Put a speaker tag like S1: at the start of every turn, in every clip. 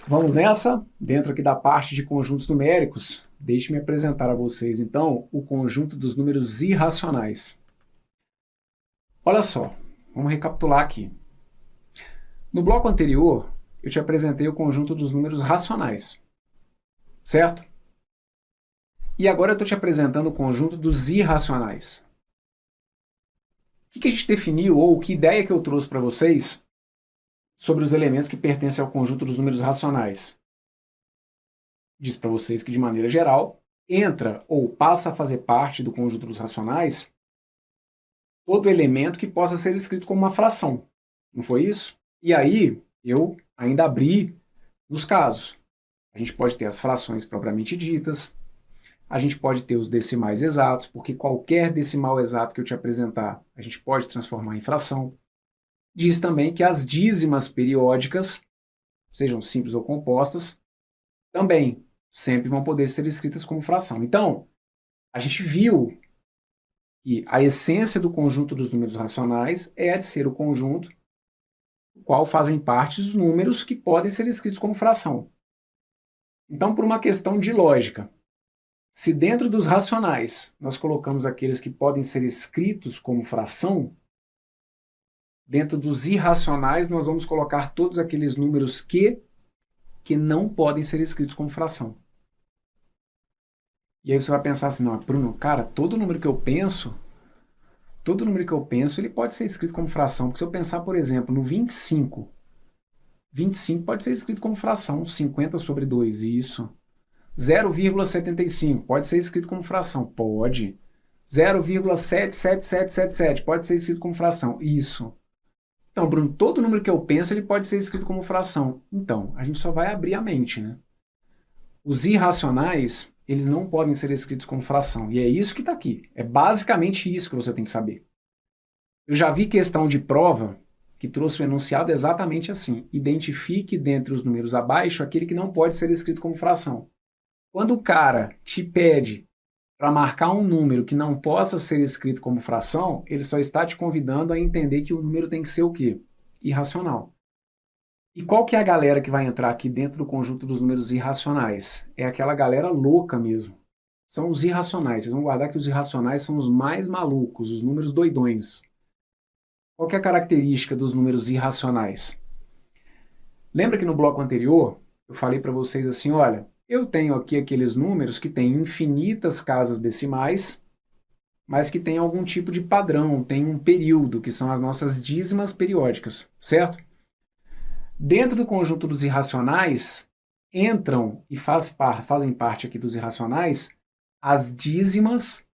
S1: Vamos nessa? Dentro aqui da parte de conjuntos numéricos, deixe-me apresentar a vocês, então, o conjunto dos números irracionais. Olha só, vamos recapitular aqui. No bloco anterior, eu te apresentei o conjunto dos números racionais, certo? E agora eu estou te apresentando o conjunto dos irracionais. O que a gente definiu, ou que ideia que eu trouxe para vocês sobre os elementos que pertencem ao conjunto dos números racionais? Diz para vocês que, de maneira geral, entra ou passa a fazer parte do conjunto dos racionais todo elemento que possa ser escrito como uma fração. Não foi isso? E aí, eu ainda abri nos casos. A gente pode ter as frações propriamente ditas, a gente pode ter os decimais exatos, porque qualquer decimal exato que eu te apresentar, a gente pode transformar em fração. Diz também que as dízimas periódicas, sejam simples ou compostas, também sempre vão poder ser escritas como fração. Então, a gente viu que a essência do conjunto dos números racionais é a de ser o conjunto do qual fazem parte os números que podem ser escritos como fração. Então, por uma questão de lógica, se dentro dos racionais nós colocamos aqueles que podem ser escritos como fração, dentro dos irracionais nós vamos colocar todos aqueles números que não podem ser escritos como fração. E aí você vai pensar assim, não, Bruno, cara, todo número que eu penso, ele pode ser escrito como fração. Porque se eu pensar, por exemplo, no 25, 25 pode ser escrito como fração, 50 sobre 2, isso. 0,75 pode ser escrito como fração, pode. 0,77777 pode ser escrito como fração, isso. Então, Bruno, todo número que eu penso, ele pode ser escrito como fração. Então, a gente só vai abrir a mente, né? Os irracionais, eles não podem ser escritos como fração. E é isso que está aqui. É basicamente isso que você tem que saber. Eu já vi questão de prova que trouxe o enunciado exatamente assim. Identifique dentre os números abaixo aquele que não pode ser escrito como fração. Quando o cara te pede para marcar um número que não possa ser escrito como fração, ele só está te convidando a entender que o número tem que ser o quê? Irracional. E qual que é a galera que vai entrar aqui dentro do conjunto dos números irracionais? É aquela galera louca mesmo. São os irracionais. Vocês vão guardar que os irracionais são os mais malucos, os números doidões. Qual que é a característica dos números irracionais? Lembra que no bloco anterior eu falei para vocês assim, olha, eu tenho aqui aqueles números que têm infinitas casas decimais, mas que têm algum tipo de padrão, tem um período, que são as nossas dízimas periódicas, certo? Dentro do conjunto dos irracionais, entram e fazem parte aqui dos irracionais as dízimas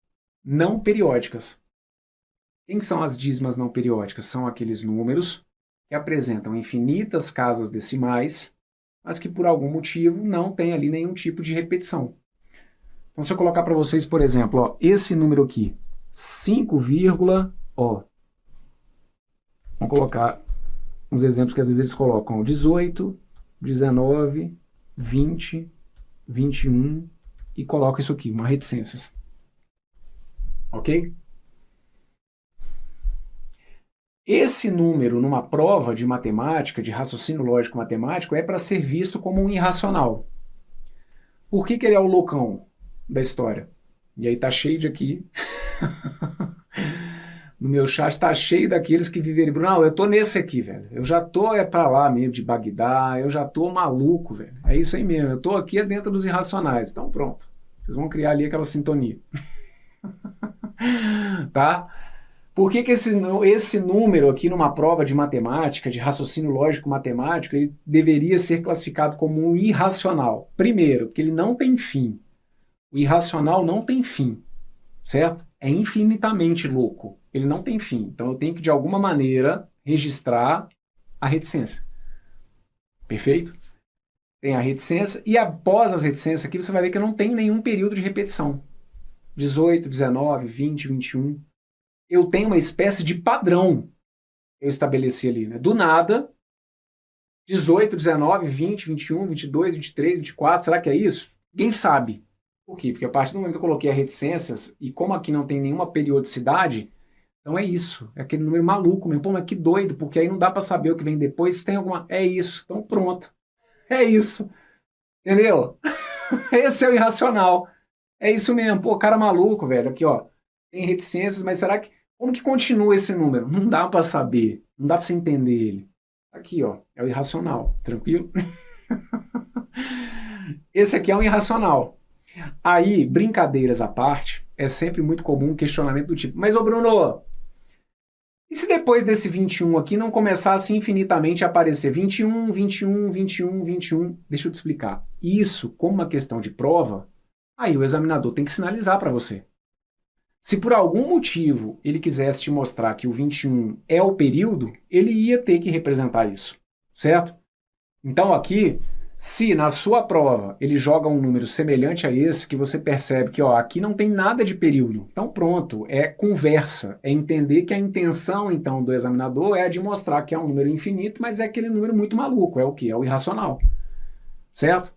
S1: não periódicas. Quem são as dízimas não periódicas? São aqueles números que apresentam infinitas casas decimais, mas que por algum motivo não tem ali nenhum tipo de repetição. Então, se eu colocar para vocês, por exemplo, ó, esse número aqui, 5, ó, vamos colocar uns exemplos que às vezes eles colocam 18, 19, 20, 21 e colocam isso aqui, uma reticências. Ok? Esse número, numa prova de matemática, de raciocínio lógico matemático, é para ser visto como um irracional. Por que ele é o loucão da história? E aí tá cheio de aqui. No meu chat tá cheio daqueles que viveram. Não, eu tô nesse aqui, velho. Eu já tô pra lá mesmo de Bagdá, eu já tô maluco, velho. É isso aí mesmo, eu tô aqui dentro dos irracionais. Então pronto. Vocês vão criar ali aquela sintonia. Tá? Por que esse número aqui numa prova de matemática, de raciocínio lógico matemático, ele deveria ser classificado como um irracional? Primeiro, porque ele não tem fim. O irracional não tem fim, certo? É infinitamente louco. Ele não tem fim. Então eu tenho que, de alguma maneira, registrar a reticência. Perfeito? Tem a reticência, e após as reticências aqui, você vai ver que eu não tenho nenhum período de repetição. 18, 19, 20, 21. Eu tenho uma espécie de padrão que eu estabeleci ali, né? Do nada, 18, 19, 20, 21, 22, 23, 24, será que é isso? Ninguém sabe. Por quê? Porque a partir do momento que eu coloquei as reticências, e como aqui não tem nenhuma periodicidade, então é isso. É aquele número maluco mesmo. Pô, mas que doido, porque aí não dá para saber o que vem depois. Se tem alguma... É isso. Então pronto. É isso, entendeu? Esse é o irracional. É isso mesmo. Pô, cara maluco, velho. Aqui, ó. Tem reticências, mas será que... Como que continua esse número? Não dá pra saber. Não dá pra você entender ele. Aqui, ó. É o irracional. Tranquilo? Esse aqui é um irracional. Aí, brincadeiras à parte, é sempre muito comum um questionamento do tipo, mas ô Bruno, e se depois desse 21 aqui não começasse infinitamente a aparecer 21, 21, 21, 21? Deixa eu te explicar. Isso, como uma questão de prova, aí o examinador tem que sinalizar para você. Se por algum motivo ele quisesse te mostrar que o 21 é o período, ele ia ter que representar isso, certo? Então aqui, se na sua prova ele joga um número semelhante a esse, que você percebe que ó, aqui não tem nada de período, então pronto, é conversa, é entender que a intenção então do examinador é a de mostrar que é um número infinito, mas é aquele número muito maluco, é o que? É o irracional, certo?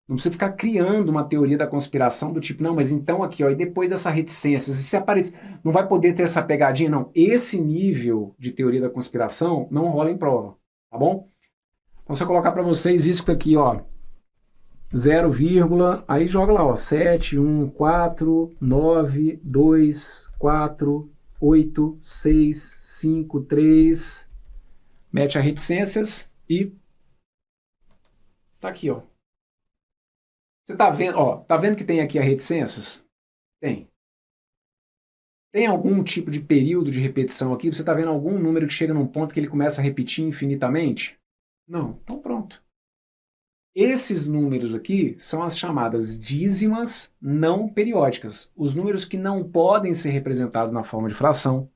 S1: Não precisa ficar criando uma teoria da conspiração do tipo, não, mas então aqui, ó, e depois dessa reticência, se aparecer, não vai poder ter essa pegadinha, não. Esse nível de teoria da conspiração não rola em prova, tá bom? Então, se eu colocar para vocês isso aqui, ó, 0, aí joga lá, ó, 7, 1, 4, 9, 2, 4, 8, 6, 5, 3, mete as reticências e tá aqui, ó. Você tá vendo, ó, tá vendo que tem aqui as reticências? Tem. Tem algum tipo de período de repetição aqui? Você tá vendo algum número que chega num ponto que ele começa a repetir infinitamente? Não. Então pronto. Esses números aqui são as chamadas dízimas não periódicas. Os números que não podem ser representados na forma de fração.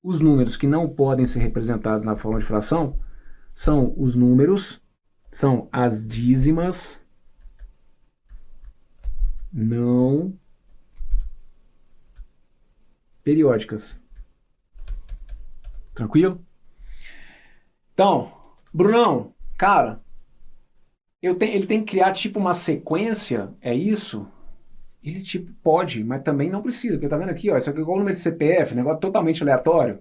S1: Os números que não podem ser representados na forma de fração são os números, são as dízimas não periódicas. Tranquilo? Então, Brunão, cara, ele tem que criar tipo uma sequência, é isso? Ele tipo pode, mas também não precisa, porque tá vendo aqui, ó, isso aqui é igual o número de CPF, negócio totalmente aleatório.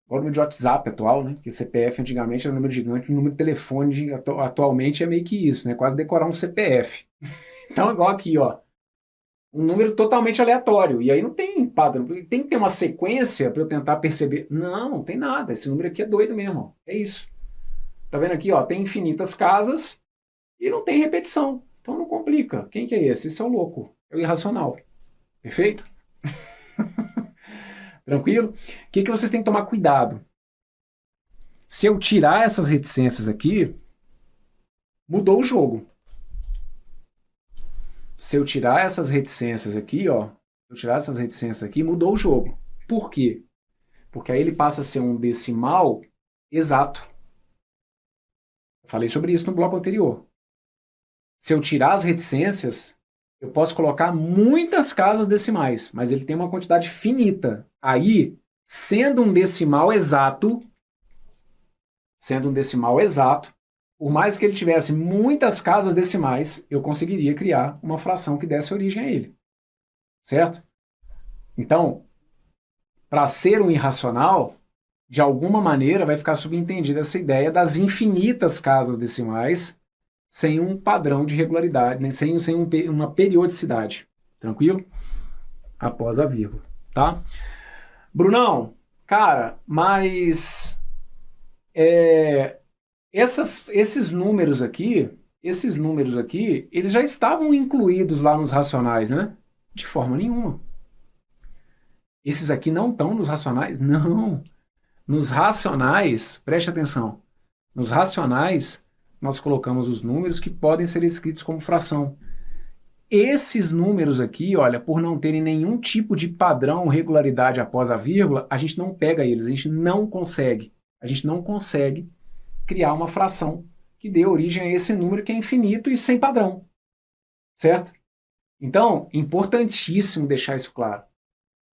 S1: Igual o número de WhatsApp atual, né? Porque CPF antigamente era um número gigante, o número de telefone atualmente é meio que isso, né? Quase decorar um CPF. Então, igual aqui, ó. Um número totalmente aleatório. E aí não tem padrão. Tem que ter uma sequência para eu tentar perceber. Não, não tem nada. Esse número aqui é doido mesmo. Ó. É isso. Tá vendo aqui, ó? Tem infinitas casas e não tem repetição. Então não complica. Quem que é esse? Esse é o louco. É o irracional. Perfeito? Tranquilo? O que vocês têm que tomar cuidado? Se eu tirar essas reticências aqui, mudou o jogo. Se eu tirar essas reticências aqui, ó, mudou o jogo. Por quê? Porque aí ele passa a ser um decimal exato. Eu falei sobre isso no bloco anterior. Se eu tirar as reticências, eu posso colocar muitas casas decimais, mas ele tem uma quantidade finita. Aí, sendo um decimal exato, por mais que ele tivesse muitas casas decimais, eu conseguiria criar uma fração que desse origem a ele. Certo? Então, para ser um irracional, de alguma maneira vai ficar subentendida essa ideia das infinitas casas decimais sem um padrão de regularidade, né? sem uma periodicidade. Tranquilo? Após a vírgula. Tá? Brunão, cara, mas esses números aqui, eles já estavam incluídos lá nos racionais, né? De forma nenhuma. Esses aqui não estão nos racionais? Não. Nos racionais, preste atenção, nos racionais nós colocamos os números que podem ser escritos como fração. Esses números aqui, olha, por não terem nenhum tipo de padrão, regularidade após a vírgula, a gente não pega eles, a gente não consegue criar uma fração que dê origem a esse número que é infinito e sem padrão, certo? Então, importantíssimo deixar isso claro.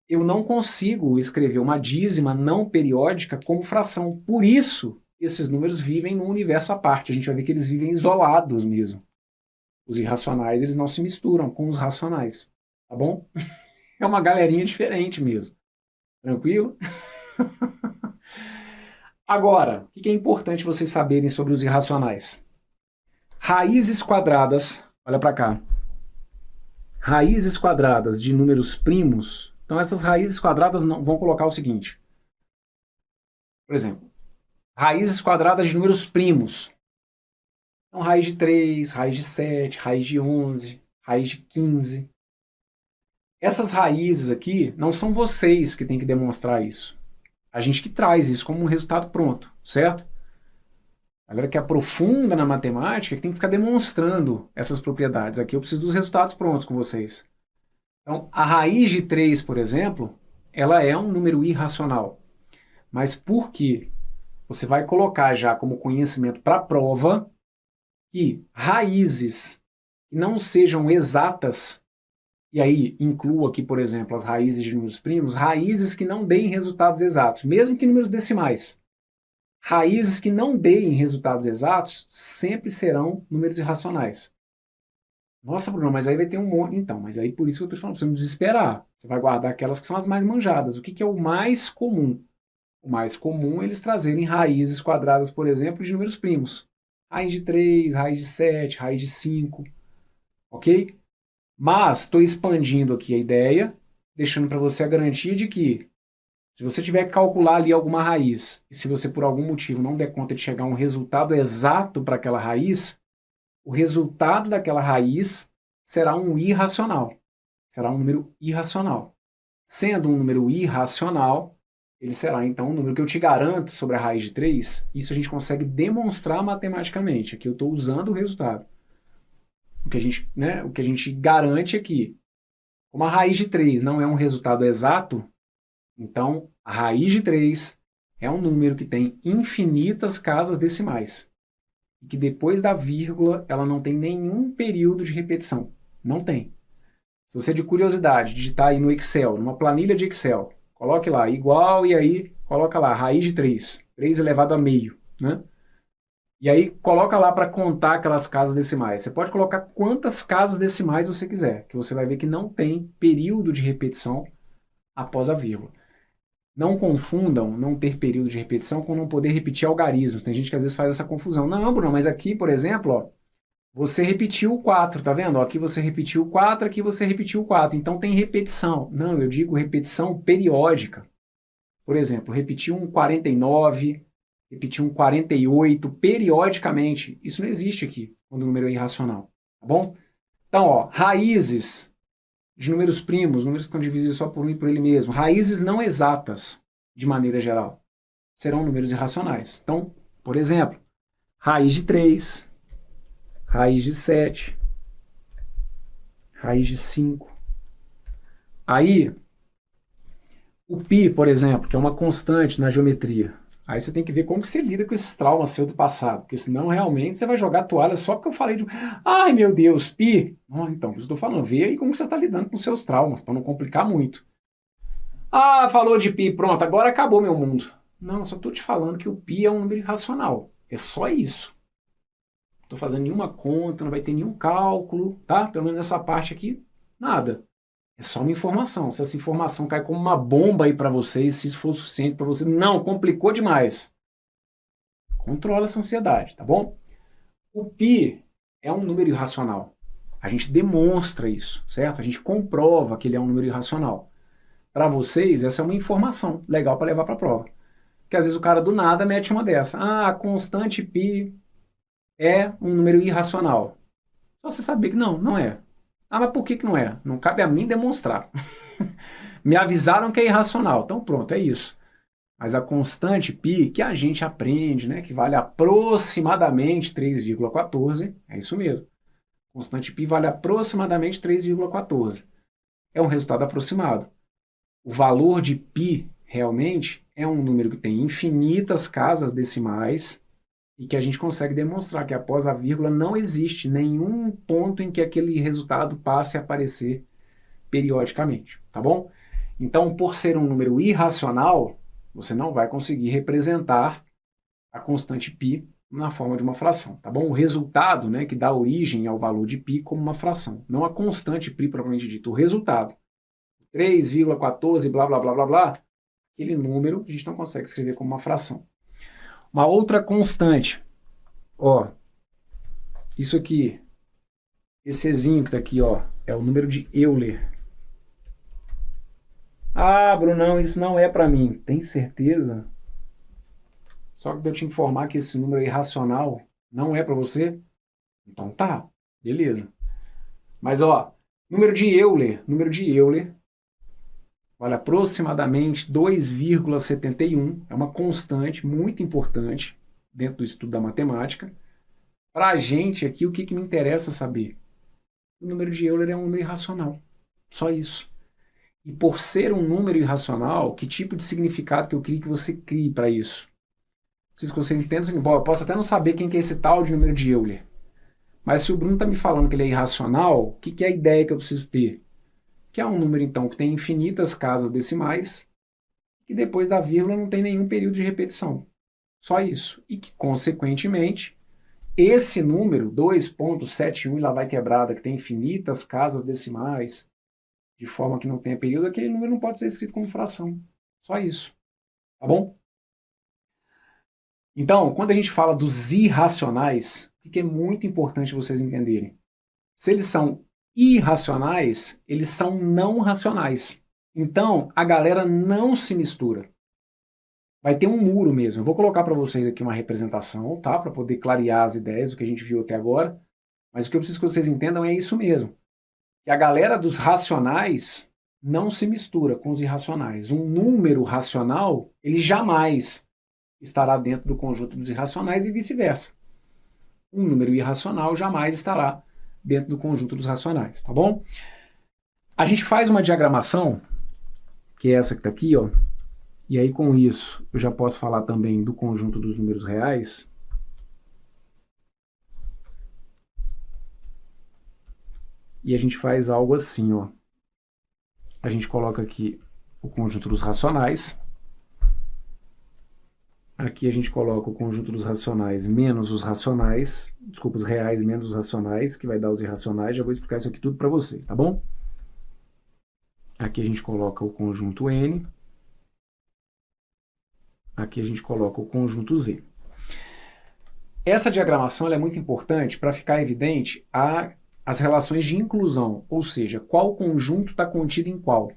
S1: Eu não consigo escrever uma dízima não periódica como fração. Por isso, esses números vivem num universo à parte. A gente vai ver que eles vivem isolados mesmo. Os irracionais, eles não se misturam com os racionais. Tá bom? É uma galerinha diferente mesmo. Tranquilo? Agora, o que é importante vocês saberem sobre os irracionais? Raízes quadradas, olha para cá. Raízes quadradas de números primos. Então, essas raízes quadradas não, vão colocar o seguinte. Por exemplo, raízes quadradas de números primos. Então, raiz de 3, raiz de 7, raiz de 11, raiz de 15. Essas raízes aqui não são vocês que têm que demonstrar isso. A gente que traz isso como um resultado pronto, certo? A galera que aprofunda na matemática que tem que ficar demonstrando essas propriedades. Aqui eu preciso dos resultados prontos com vocês. Então, a raiz de 3, por exemplo, ela é um número irracional. Mas por quê? Você vai colocar já como conhecimento para a prova que raízes que não sejam exatas, e aí incluo aqui, por exemplo, as raízes de números primos, raízes que não deem resultados exatos, mesmo que números decimais. Raízes que não deem resultados exatos sempre serão números irracionais. Nossa, Bruno, mas aí vai ter um monte. Então, mas aí por isso que eu estou falando, você não desesperar. Você vai guardar aquelas que são as mais manjadas. O que é o mais comum? O mais comum é eles trazerem raízes quadradas, por exemplo, de números primos. Raiz de 3, raiz de 7, raiz de 5. Ok? Mas estou expandindo aqui a ideia, deixando para você a garantia de que se você tiver que calcular ali alguma raiz, e se você por algum motivo não der conta de chegar a um resultado exato para aquela raiz, o resultado daquela raiz será um irracional. Será um número irracional. Sendo um número irracional, ele será então um número que eu te garanto sobre a raiz de 3. Isso a gente consegue demonstrar matematicamente. Aqui eu estou usando o resultado. O que a gente garante é que, como a raiz de 3 não é um resultado exato, então a raiz de 3 é um número que tem infinitas casas decimais. E que depois da vírgula ela não tem nenhum período de repetição. Não tem. Se você, de curiosidade, digitar aí no Excel, numa planilha de Excel, coloque lá igual e aí coloca lá raiz de 3, 3 elevado a meio, né? E aí coloca lá para contar aquelas casas decimais. Você pode colocar quantas casas decimais você quiser, que você vai ver que não tem período de repetição após a vírgula. Não confundam não ter período de repetição com não poder repetir algarismos. Tem gente que às vezes faz essa confusão. Não, Bruno, mas aqui, por exemplo, ó, você repetiu o 4, tá vendo? Ó, aqui você repetiu o 4, aqui você repetiu o 4. Então tem repetição. Não, eu digo repetição periódica. Por exemplo, repetir um 49, repetir um 48 periodicamente. Isso não existe aqui, quando o número é irracional. Tá bom? Então, ó, raízes de números primos, números que estão divisíveis só por um e por ele mesmo, raízes não exatas, de maneira geral, serão números irracionais. Então, por exemplo, raiz de 3, raiz de 7, raiz de 5. Aí, o π, por exemplo, que é uma constante na geometria. Aí você tem que ver como que você lida com esses traumas seu do passado, porque senão realmente você vai jogar a toalha só porque eu falei de... Ai, meu Deus, π! Então, eu estou falando, vê aí como você está lidando com seus traumas, para não complicar muito. Ah, falou de π, pronto, agora acabou meu mundo. Não, só estou te falando que o π é um número irracional. É só isso. Não estou fazendo nenhuma conta, não vai ter nenhum cálculo, tá? Pelo menos nessa parte aqui, nada. É só uma informação. Se essa informação cai como uma bomba aí para vocês, se isso for suficiente para você, não, complicou demais. Controla essa ansiedade, tá bom? O π é um número irracional. A gente demonstra isso, certo? A gente comprova que ele é um número irracional. Para vocês, essa é uma informação legal para levar para a prova. Porque às vezes o cara do nada mete uma dessa. Ah, a constante π é um número irracional. Só você saber que não é. Ah, mas por que não é? Não cabe a mim demonstrar. Me avisaram que é irracional. Então pronto, é isso. Mas a constante π, que a gente aprende, né, que vale aproximadamente 3,14, é isso mesmo. Constante π vale aproximadamente 3,14. É um resultado aproximado. O valor de π realmente é um número que tem infinitas casas decimais e que a gente consegue demonstrar que após a vírgula não existe nenhum ponto em que aquele resultado passe a aparecer periodicamente, tá bom? Então, por ser um número irracional, você não vai conseguir representar a constante π na forma de uma fração, tá bom? O resultado, né, que dá origem ao valor de π como uma fração, não a constante π propriamente dita, o resultado. 3,14, blá, blá, blá, blá, blá, aquele número a gente não consegue escrever como uma fração. Uma outra constante. Ó, isso aqui, esse Ezinho que tá aqui, ó, é o número de Euler. Ah, Brunão, isso não é para mim. Tem certeza? Só que eu te informar que esse número é irracional não é para você? Então tá, beleza. Mas ó, número de Euler vale aproximadamente 2,71. É uma constante muito importante dentro do estudo da matemática. Para a gente aqui, o que me interessa saber? O número de Euler é um número irracional. Só isso. E por ser um número irracional, que tipo de significado que eu queria que você crie para isso? Não sei se vocês entendem. Bom, eu posso até não saber quem que é esse tal de número de Euler. Mas se o Bruno está me falando que ele é irracional, o que é a ideia que eu preciso ter? Que é um número, então, que tem infinitas casas decimais, que depois da vírgula não tem nenhum período de repetição. Só isso. E que, consequentemente, esse número, 2,71 e lá vai quebrada, que tem infinitas casas decimais, de forma que não tenha período, aquele número não pode ser escrito como fração. Só isso. Tá bom? Então, quando a gente fala dos irracionais, o que é muito importante vocês entenderem? Se eles são irracionais, eles são não racionais. Então, a galera não se mistura. Vai ter um muro mesmo. Eu vou colocar para vocês aqui uma representação, tá? Para poder clarear as ideias do que a gente viu até agora. Mas o que eu preciso que vocês entendam é isso mesmo. Que a galera dos racionais não se mistura com os irracionais. Um número racional, ele jamais estará dentro do conjunto dos irracionais e vice-versa. Um número irracional jamais estará dentro do conjunto dos racionais, tá bom? A gente faz uma diagramação, que é essa que está aqui, ó, e aí com isso eu já posso falar também do conjunto dos números reais. E a gente faz algo assim, ó. A gente coloca aqui o conjunto dos racionais. Aqui a gente coloca o conjunto dos racionais menos os racionais, desculpa, os reais menos os racionais, que vai dar os irracionais. Já vou explicar isso aqui tudo para vocês, tá bom? Aqui a gente coloca o conjunto N. Aqui a gente coloca o conjunto Z. Essa diagramação é muito importante para ficar evidente as relações de inclusão, ou seja, qual conjunto está contido em qual,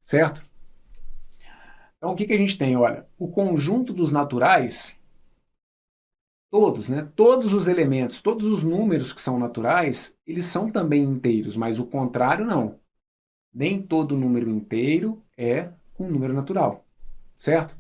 S1: certo? Então, o que a gente tem? Olha, o conjunto dos naturais, todos, né? Todos os elementos, todos os números que são naturais, eles são também inteiros, mas o contrário não. Nem todo número inteiro é um número natural, certo?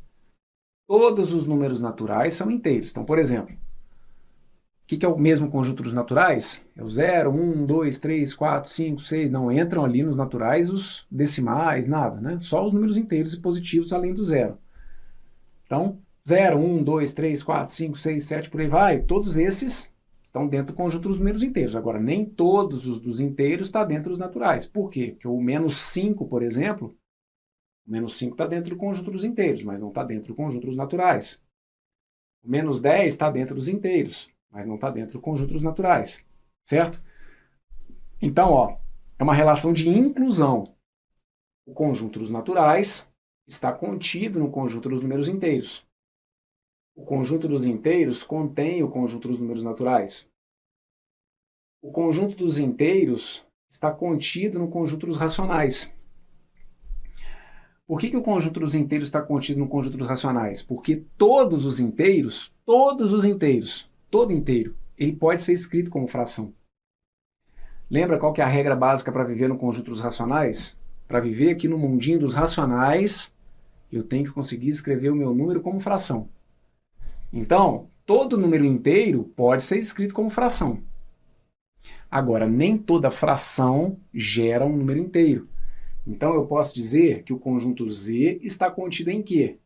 S1: Todos os números naturais são inteiros. Então, por exemplo, o que é o mesmo conjunto dos naturais? É o 0, 1, 2, 3, 4, 5, 6. Não entram ali nos naturais os decimais, nada, né? Só os números inteiros e positivos além do zero. Então, 0, 1, 2, 3, 4, 5, 6, 7, por aí vai. Todos esses estão dentro do conjunto dos números inteiros. Agora, nem todos os dos inteiros estão dentro dos naturais. Por quê? Porque o menos 5, por exemplo, o menos 5 está dentro do conjunto dos inteiros, mas não está dentro do conjunto dos naturais. O menos 10 está dentro dos inteiros, mas não está dentro do conjunto dos naturais, certo? Então, ó, é uma relação de inclusão. O conjunto dos naturais está contido no conjunto dos números inteiros. O conjunto dos inteiros contém o conjunto dos números naturais. O conjunto dos inteiros está contido no conjunto dos racionais. Por que o conjunto dos inteiros está contido no conjunto dos racionais? Porque todos os inteiros, todo inteiro, ele pode ser escrito como fração. Lembra qual que é a regra básica para viver no conjunto dos racionais? Para viver aqui no mundinho dos racionais, eu tenho que conseguir escrever o meu número como fração. Então, todo número inteiro pode ser escrito como fração. Agora, nem toda fração gera um número inteiro. Então, eu posso dizer que o conjunto Z está contido em Q.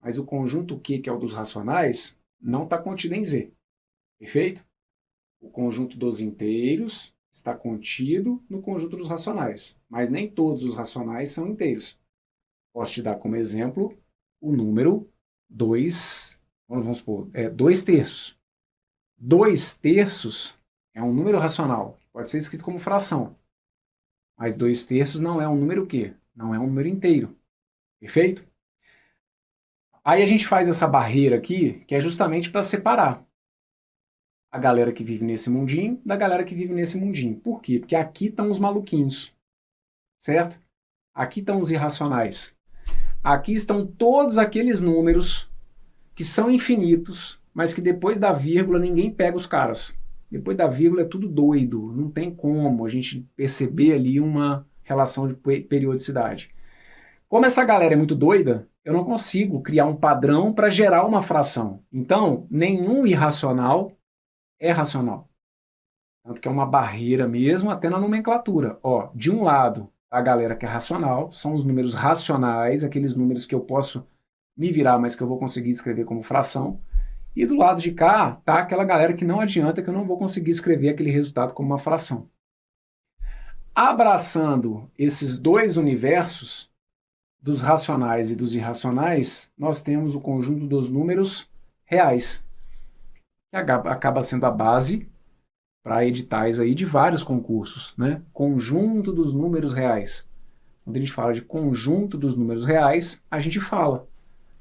S1: Mas o conjunto Q, que é o dos racionais, não está contido em Z. Perfeito? O conjunto dos inteiros está contido no conjunto dos racionais. Mas nem todos os racionais são inteiros. Posso te dar como exemplo o número 2, vamos supor, 2 terços. 2 terços é um número racional. Pode ser escrito como fração. Mas 2 terços não é um número o quê? Não é um número inteiro. Perfeito? Aí a gente faz essa barreira aqui, que é justamente para separar a galera que vive nesse mundinho da galera que vive nesse mundinho. Por quê? Porque aqui estão os maluquinhos, certo? Aqui estão os irracionais. Aqui estão todos aqueles números que são infinitos, mas que depois da vírgula ninguém pega os caras. Depois da vírgula é tudo doido, não tem como a gente perceber ali uma relação de periodicidade. Como essa galera é muito doida, eu não consigo criar um padrão para gerar uma fração. Então, nenhum irracional é racional. Tanto que é uma barreira mesmo até na nomenclatura. Ó, de um lado, a galera que é racional, são os números racionais, aqueles números que eu posso me virar, mas que eu vou conseguir escrever como fração. E do lado de cá, tá aquela galera que não adianta, que eu não vou conseguir escrever aquele resultado como uma fração. Abraçando esses dois universos, dos racionais e dos irracionais, nós temos o conjunto dos números reais, que acaba sendo a base para editais aí de vários concursos, né? Conjunto dos números reais. Quando a gente fala de conjunto dos números reais, a gente fala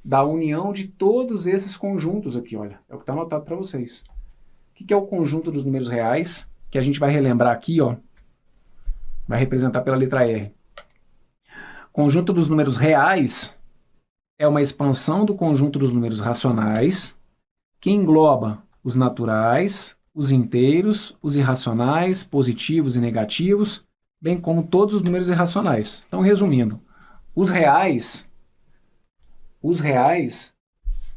S1: da união de todos esses conjuntos aqui, olha, é o que está anotado para vocês. O que é o conjunto dos números reais? Que a gente vai relembrar aqui, ó, vai representar pela letra R. Conjunto dos números reais é uma expansão do conjunto dos números racionais, que engloba os naturais, os inteiros, os irracionais, positivos e negativos, bem como todos os números irracionais. Então, resumindo, os reais,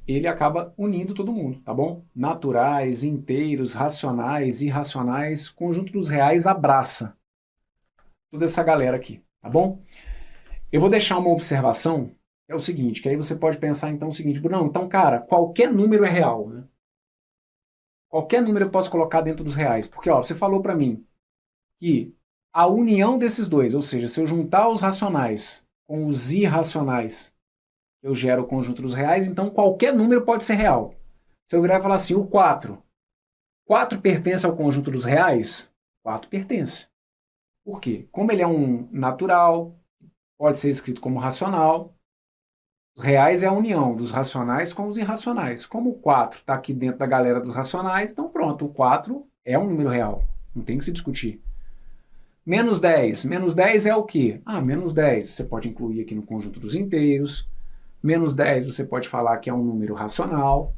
S1: ele acaba unindo todo mundo, tá bom? Naturais, inteiros, racionais, irracionais, conjunto dos reais abraça toda essa galera aqui, tá bom? Eu vou deixar uma observação, é o seguinte, que aí você pode pensar então o seguinte, não, então cara, qualquer número é real, né? Qualquer número eu posso colocar dentro dos reais, porque ó, você falou para mim que a união desses dois, ou seja, se eu juntar os racionais com os irracionais, eu gero o conjunto dos reais, então qualquer número pode ser real. Se eu virar e falar assim, o 4 pertence ao conjunto dos reais? 4 pertence. Por quê? Como ele é um natural, pode ser escrito como racional. Os reais é a união dos racionais com os irracionais. Como o 4 está aqui dentro da galera dos racionais, então pronto, o 4 é um número real. Não tem que se discutir. Menos 10. Menos 10 é o quê? Menos 10 você pode incluir aqui no conjunto dos inteiros. Menos 10 você pode falar que é um número racional.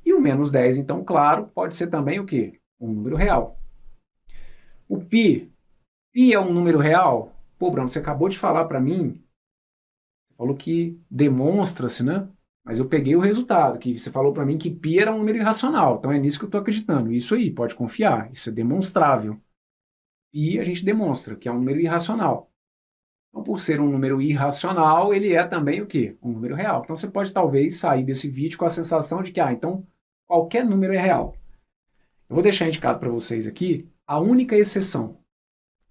S1: E o menos 10, então, claro, pode ser também o quê? Um número real. O π. Π é um número real? Pô, Bruno, você acabou de falar para mim, você falou que demonstra-se, né? Mas eu peguei o resultado, que você falou para mim que π era um número irracional, então é nisso que eu estou acreditando. Isso aí, pode confiar, isso é demonstrável. Π a gente demonstra que é um número irracional. Então, por ser um número irracional, ele é também o quê? Um número real. Então você pode talvez sair desse vídeo com a sensação de que, então qualquer número é real. Eu vou deixar indicado para vocês aqui a única exceção.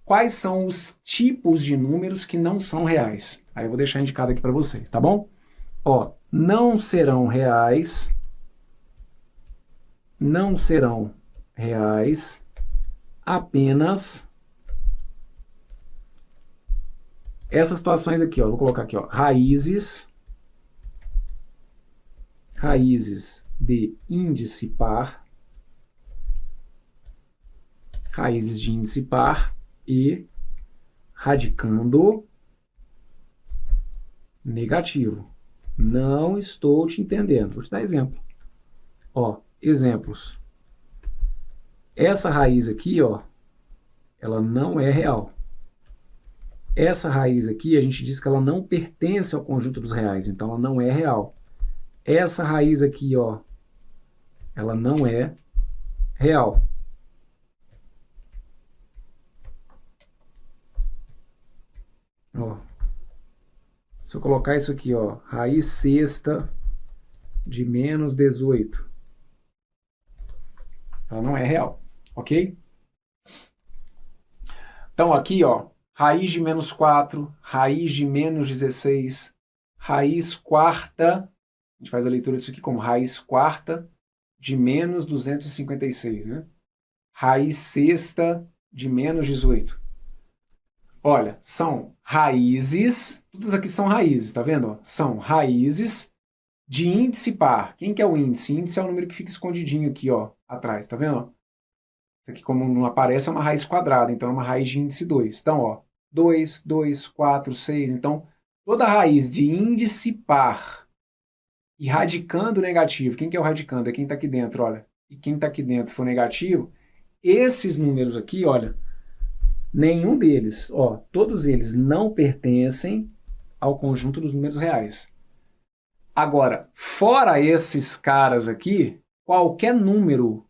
S1: Quais são os tipos de números que não são reais? Aí eu vou deixar indicado aqui para vocês, tá bom? Ó, não serão reais apenas essas situações aqui, ó. Vou colocar aqui, ó, raízes de índice par, raízes de índice par e radicando negativo. Não estou te entendendo. Vou te dar exemplo. Ó, exemplos. Essa raiz aqui, ó, ela não é real. Essa raiz aqui, a gente diz que ela não pertence ao conjunto dos reais, então ela não é real. Essa raiz aqui, ó, ela não é real. Ó, se eu colocar isso aqui, ó, raiz sexta de menos 18, ela não é real, ok? Então aqui, ó, raiz de menos 4, raiz de menos 16, raiz quarta, a gente faz a leitura disso aqui como raiz quarta de menos 256, né? Raiz sexta de menos 18. Olha, são raízes, todas aqui são raízes, tá vendo? São raízes de índice par. Quem que é o índice? Índice é o número que fica escondidinho aqui, ó, atrás, tá vendo? Isso aqui, como não aparece, é uma raiz quadrada, então é uma raiz de índice 2. Então, ó, 2, 2, 4, 6. Então, toda raiz de índice par e radicando negativo. Quem que é o radicando? É quem está aqui dentro, olha. E quem está aqui dentro for negativo, esses números aqui, olha, nenhum deles, ó, todos eles não pertencem ao conjunto dos números reais. Agora, fora esses caras aqui, qualquer número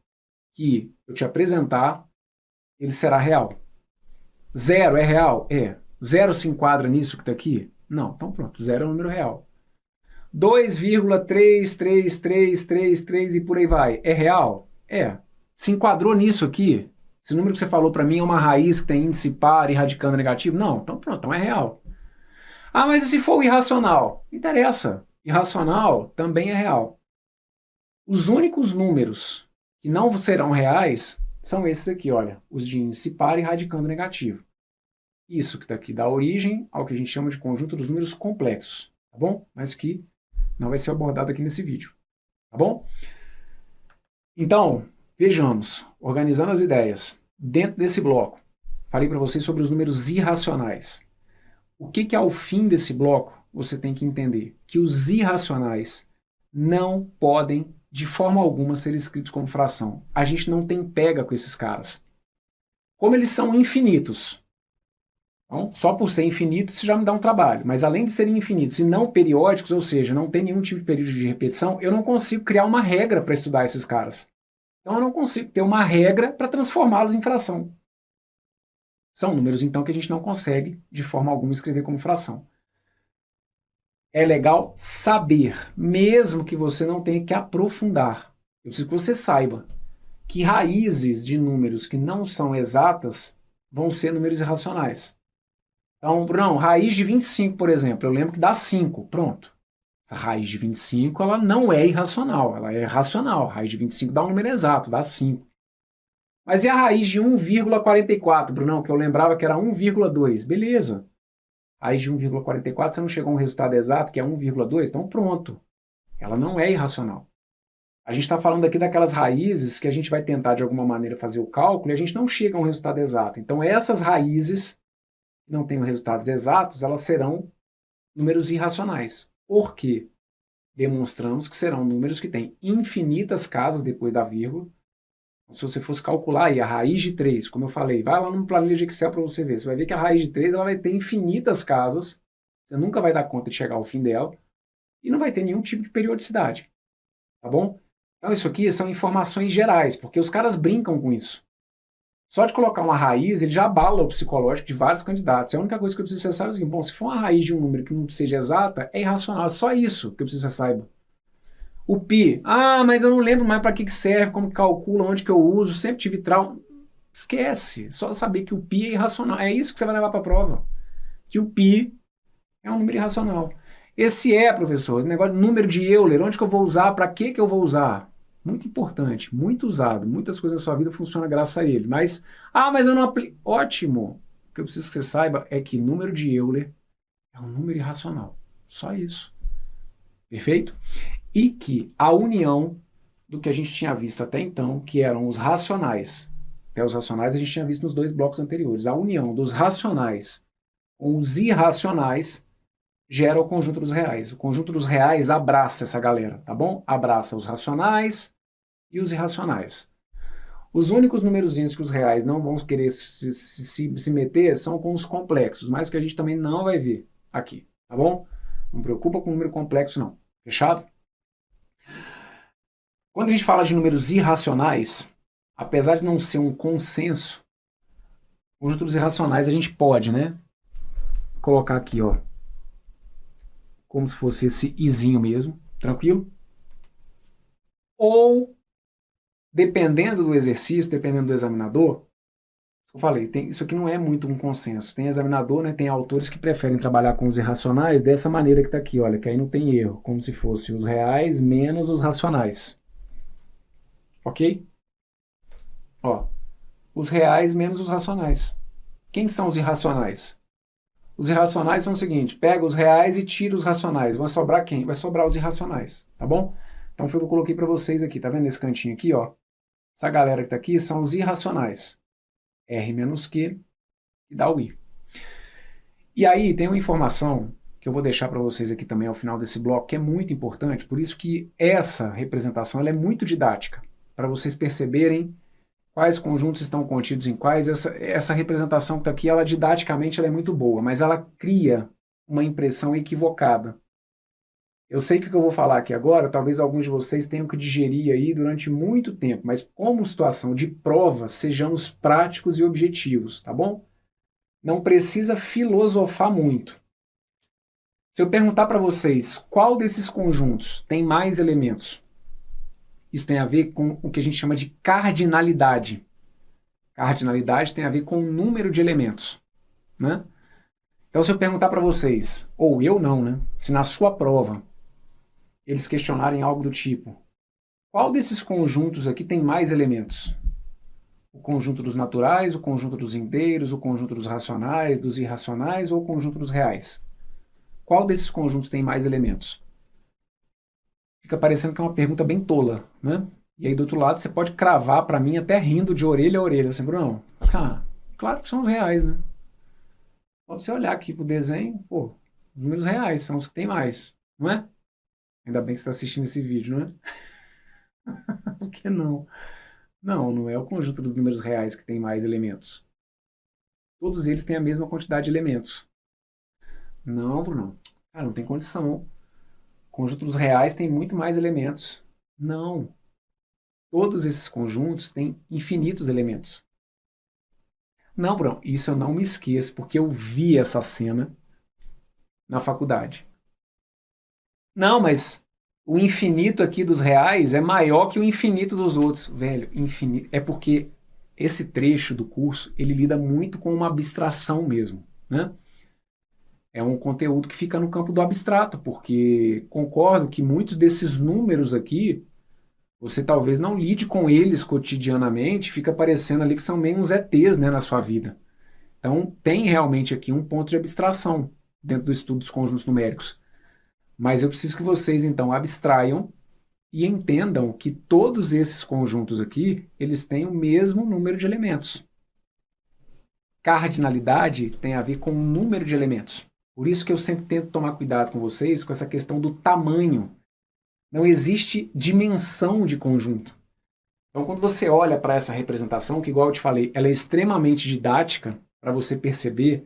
S1: que eu te apresentar, ele será real. 0 é real? É. 0 se enquadra nisso que está aqui? Não. Então pronto, 0 é um número real. 2,33333 e por aí vai. É real? É. Se enquadrou nisso aqui? Esse número que você falou para mim é uma raiz que tem índice par e radicando negativo? Não. Então pronto, então é real. Ah, mas e se for o irracional? Não interessa. Irracional também é real. Os únicos números que não serão reais são esses aqui, olha, os de índice par e radicando negativo. Isso que está aqui dá origem ao que a gente chama de conjunto dos números complexos, tá bom? Mas que não vai ser abordado aqui nesse vídeo, tá bom? Então, vejamos, organizando as ideias, dentro desse bloco, falei para vocês sobre os números irracionais. O que ao fim desse bloco você tem que entender? Que os irracionais não podem, de forma alguma, ser escritos como fração. A gente não tem pega com esses caras. Como eles são infinitos, então, só por ser infinitos isso já me dá um trabalho, mas além de serem infinitos e não periódicos, ou seja, não tem nenhum tipo de período de repetição, eu não consigo criar uma regra para estudar esses caras. Então eu não consigo ter uma regra para transformá-los em fração. São números, então, que a gente não consegue, de forma alguma, escrever como fração. É legal saber, mesmo que você não tenha que aprofundar. Eu preciso que você saiba que raízes de números que não são exatas vão ser números irracionais. Então, Bruno, raiz de 25, por exemplo, eu lembro que dá 5, pronto. Essa raiz de 25, ela não é irracional, ela é racional. A raiz de 25 dá um número exato, dá 5. Mas e a raiz de 1,44, Brunão, que eu lembrava que era 1,2? Beleza. Raiz de 1,44, você não chegou a um resultado exato, que é 1,2? Então pronto. Ela não é irracional. A gente está falando aqui daquelas raízes que a gente vai tentar de alguma maneira fazer o cálculo e a gente não chega a um resultado exato. Então essas raízes que não têm resultados exatos, elas serão números irracionais. Por quê? Demonstramos que serão números que têm infinitas casas depois da vírgula. Se você fosse calcular aí a raiz de 3, como eu falei, vai lá no planilha de Excel para você ver. Você vai ver que a raiz de 3 ela vai ter infinitas casas, você nunca vai dar conta de chegar ao fim dela, e não vai ter nenhum tipo de periodicidade. Tá bom? Então isso aqui são informações gerais, porque os caras brincam com isso. Só de colocar uma raiz, ele já abala o psicológico de vários candidatos. A única coisa que eu preciso que você saiba é o seguinte, bom, se for uma raiz de um número que não seja exata, é irracional. É só isso que eu preciso que você saiba. O π, mas eu não lembro mais para que serve, como que calcula, onde que eu uso, sempre tive trauma. Esquece, só saber que o π é irracional. É isso que você vai levar para a prova. Que o π é um número irracional. Esse professor, esse negócio de número de Euler, onde que eu vou usar, para que eu vou usar? Muito importante, muito usado. Muitas coisas da sua vida funcionam graças a ele. Mas eu não aplico. Ótimo! O que eu preciso que você saiba é que número de Euler é um número irracional. Só isso. Perfeito? E que a união do que a gente tinha visto até então, que eram os racionais. Até os racionais a gente tinha visto nos 2 blocos anteriores. A união dos racionais com os irracionais gera o conjunto dos reais. O conjunto dos reais abraça essa galera, tá bom? Abraça os racionais e os irracionais. Os únicos numerozinhos que os reais não vão querer se meter são com os complexos, mas que a gente também não vai ver aqui, tá bom? Não preocupa com o número complexo, não. Fechado? Quando a gente fala de números irracionais, apesar de não ser um consenso, conjunto dos irracionais a gente pode, né? Colocar aqui, ó, como se fosse esse izinho mesmo, tranquilo? Ou, dependendo do exercício, dependendo do examinador, eu falei, isso aqui não é muito um consenso. Tem examinador, né, tem autores que preferem trabalhar com os irracionais dessa maneira que está aqui, olha, que aí não tem erro, como se fosse os reais menos os racionais. Ok? Ó, os reais menos os racionais. Quem são os irracionais? Os irracionais são o seguinte, pega os reais e tira os racionais. Vai sobrar quem? Vai sobrar os irracionais, tá bom? Então foi o que eu coloquei para vocês aqui, tá vendo esse cantinho aqui, ó? Essa galera que tá aqui são os irracionais. R menos Q e dá o I. E aí tem uma informação que eu vou deixar para vocês aqui também ao final desse bloco, que é muito importante, por isso que essa representação ela é muito didática, para vocês perceberem quais conjuntos estão contidos em quais. Essa representação que está aqui, ela didaticamente ela é muito boa, mas ela cria uma impressão equivocada. Eu sei que o que eu vou falar aqui agora, talvez alguns de vocês tenham que digerir aí durante muito tempo, mas como situação de prova, sejamos práticos e objetivos, tá bom? Não precisa filosofar muito. Se eu perguntar para vocês qual desses conjuntos tem mais elementos, isso tem a ver com o que a gente chama de cardinalidade. Cardinalidade tem a ver com o número de elementos, né? Então, se eu perguntar para vocês, ou eu não, né? Se na sua prova eles questionarem algo do tipo, qual desses conjuntos aqui tem mais elementos? O conjunto dos naturais, o conjunto dos inteiros, o conjunto dos racionais, dos irracionais ou o conjunto dos reais? Qual desses conjuntos tem mais elementos? Fica parecendo que é uma pergunta bem tola, né? E aí do outro lado você pode cravar para mim até rindo de orelha a orelha. Assim, Bruno, claro que são os reais, né? Só você olhar aqui pro desenho, pô, os números reais são os que tem mais, não é? Ainda bem que você está assistindo esse vídeo, não é? Por que não? Não é o conjunto dos números reais que tem mais elementos. Todos eles têm a mesma quantidade de elementos. Não, Bruno. Cara, não tem condição. O conjunto dos reais tem muito mais elementos. Não. Todos esses conjuntos têm infinitos elementos. Não, Bruno, isso eu não me esqueço, porque eu vi essa cena na faculdade. Não, mas o infinito aqui dos reais é maior que o infinito dos outros. Velho, infinito. É porque esse trecho do curso, ele lida muito com uma abstração mesmo, né? É um conteúdo que fica no campo do abstrato, porque concordo que muitos desses números aqui, você talvez não lide com eles cotidianamente, fica parecendo ali que são meio uns ETs, né, na sua vida. Então, tem realmente aqui um ponto de abstração dentro do estudo dos conjuntos numéricos. Mas eu preciso que vocês, então, abstraiam e entendam que todos esses conjuntos aqui, eles têm o mesmo número de elementos. Cardinalidade tem a ver com o número de elementos. Por isso que eu sempre tento tomar cuidado com vocês com essa questão do tamanho. Não existe dimensão de conjunto. Então, quando você olha para essa representação, que igual eu te falei, ela é extremamente didática para você perceber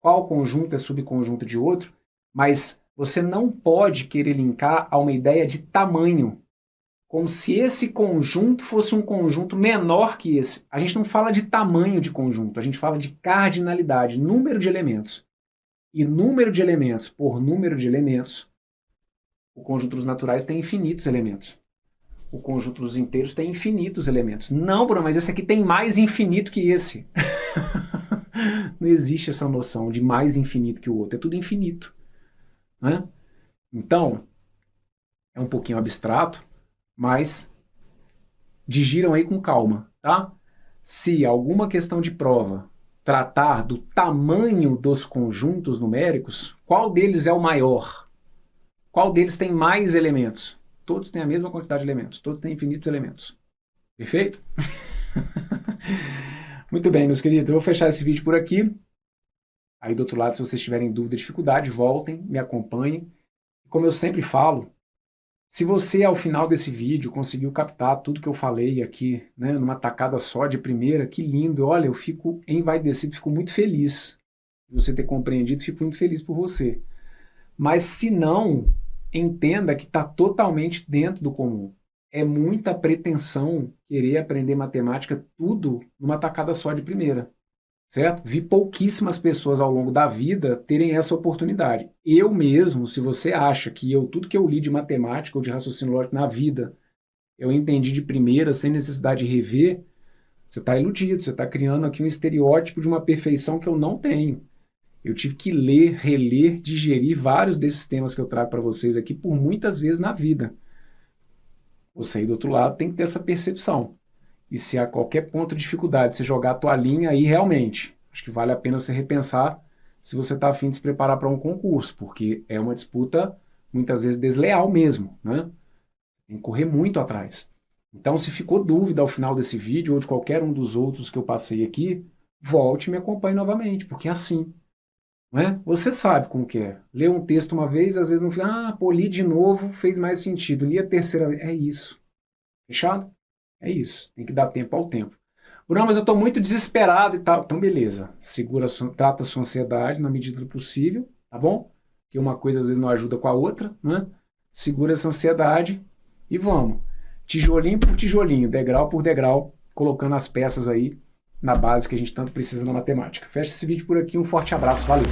S1: qual conjunto é subconjunto de outro, mas você não pode querer linkar a uma ideia de tamanho, como se esse conjunto fosse um conjunto menor que esse. A gente não fala de tamanho de conjunto, a gente fala de cardinalidade, número de elementos. E número de elementos por número de elementos, o conjunto dos naturais tem infinitos elementos. O conjunto dos inteiros tem infinitos elementos. Não, Bruno, mas esse aqui tem mais infinito que esse. Não existe essa noção de mais infinito que o outro. É tudo infinito, né? Então, é um pouquinho abstrato, mas digiram aí com calma, tá? Se alguma questão de prova tratar do tamanho dos conjuntos numéricos, qual deles é o maior? Qual deles tem mais elementos? Todos têm a mesma quantidade de elementos, todos têm infinitos elementos. Perfeito? Muito bem, meus queridos, eu vou fechar esse vídeo por aqui. Aí do outro lado, se vocês tiverem dúvida, dificuldade, voltem, me acompanhem. Como eu sempre falo, se você ao final desse vídeo conseguiu captar tudo que eu falei aqui, né, numa tacada só de primeira, que lindo, olha, eu fico envaidecido, fico muito feliz de você ter compreendido, fico muito feliz por você. Mas se não, entenda que está totalmente dentro do comum. É muita pretensão querer aprender matemática tudo numa tacada só de primeira, certo? Vi pouquíssimas pessoas ao longo da vida terem essa oportunidade. Eu mesmo, se você acha que tudo que eu li de matemática ou de raciocínio lógico na vida, eu entendi de primeira, sem necessidade de rever, você está iludido, você está criando aqui um estereótipo de uma perfeição que eu não tenho. Eu tive que ler, reler, digerir vários desses temas que eu trago para vocês aqui por muitas vezes na vida. Você aí do outro lado tem que ter essa percepção. E se há qualquer ponto de dificuldade, você jogar a toalhinha aí realmente, acho que vale a pena você repensar se você está afim de se preparar para um concurso, porque é uma disputa muitas vezes desleal mesmo, né? Tem que correr muito atrás. Então, se ficou dúvida ao final desse vídeo ou de qualquer um dos outros que eu passei aqui, volte e me acompanhe novamente, porque é assim. Não é? Você sabe como que é. Lê um texto uma vez, às vezes não fica, pô, li de novo, fez mais sentido. Li a terceira vez. É isso. Fechado? É isso. Tem que dar tempo ao tempo. Bruno, mas eu estou muito desesperado e tal. Então, beleza. Segura, trata a sua ansiedade na medida do possível, tá bom? Que uma coisa às vezes não ajuda com a outra, né? Segura essa ansiedade e vamos. Tijolinho por tijolinho, degrau por degrau, colocando as peças aí na base que a gente tanto precisa na matemática. Fecha esse vídeo por aqui, um forte abraço, valeu!